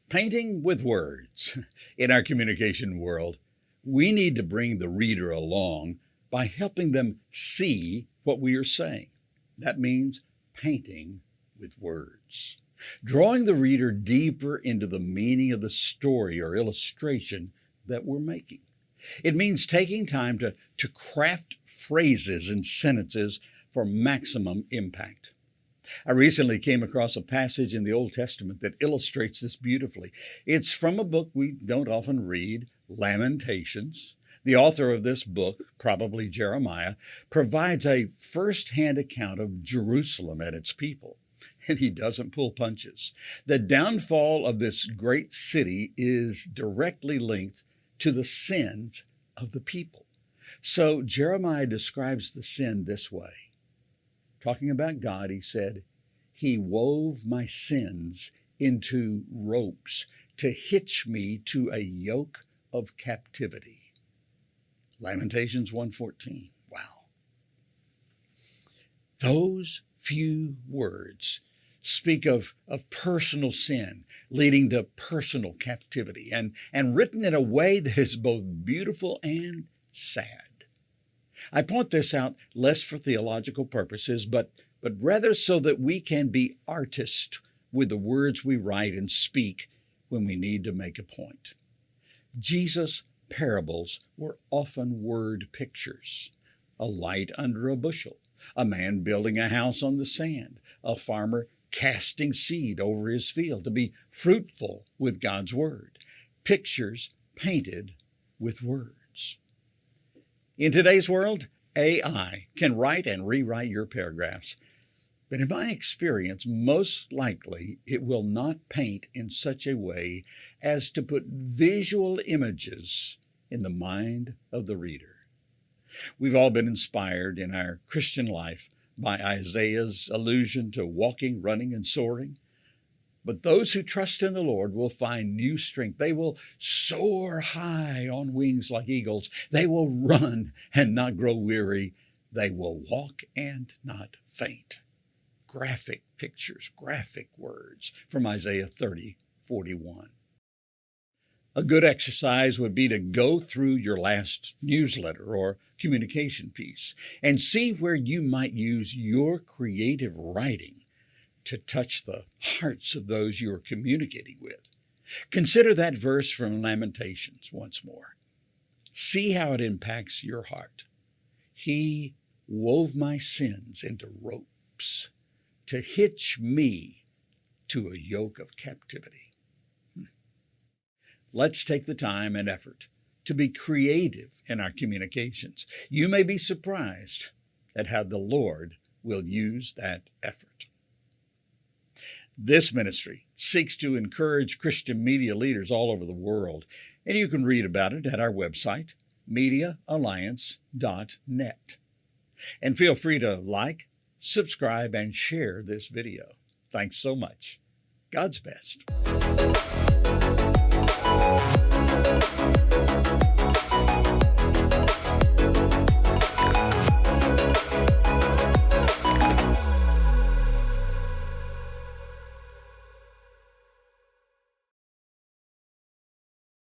Painting with words. In our communication world, we need to bring the reader along by helping them see what we are saying. That means painting with words. Drawing the reader deeper into the meaning of the story or illustration that we're making. It means taking time to craft phrases and sentences for maximum impact. I recently came across a passage in the Old Testament that illustrates this beautifully. It's from a book we don't often read, Lamentations. The author of this book, probably Jeremiah, provides a first-hand account of Jerusalem and its people. And he doesn't pull punches. The downfall of this great city is directly linked to the sins of the people. So Jeremiah describes the sin this way. Talking about God, he said, "He wove my sins into ropes to hitch me to a yoke of captivity." Lamentations 1:14. Wow. Those few words speak of personal sin leading to personal captivity and written in a way that is both beautiful and sad. I point this out less for theological purposes, but rather so that we can be artists with the words we write and speak when we need to make a point. Jesus' parables were often word pictures. A light under a bushel, a man building a house on the sand, a farmer casting seed over his field to be fruitful with God's word. Pictures painted with words. In today's world, AI can write and rewrite your paragraphs. But in my experience, most likely it will not paint in such a way as to put visual images in the mind of the reader. We've all been inspired in our Christian life by Isaiah's allusion to walking, running, and soaring. But those who trust in the Lord will find new strength. They will soar high on wings like eagles. They will run and not grow weary. They will walk and not faint. Graphic pictures, graphic words from Isaiah 30:41. A good exercise would be to go through your last newsletter or communication piece and see where you might use your creative writing to touch the hearts of those you are communicating with. Consider that verse from Lamentations once more. See how it impacts your heart. He wove my sins into ropes to hitch me to a yoke of captivity. Let's take the time and effort to be creative in our communications. You may be surprised at how the Lord will use that effort. This ministry seeks to encourage Christian media leaders all over the world, and you can read about it at our website, mediaalliance.net. And feel free to like, subscribe, and share this video. Thanks so much. God's best.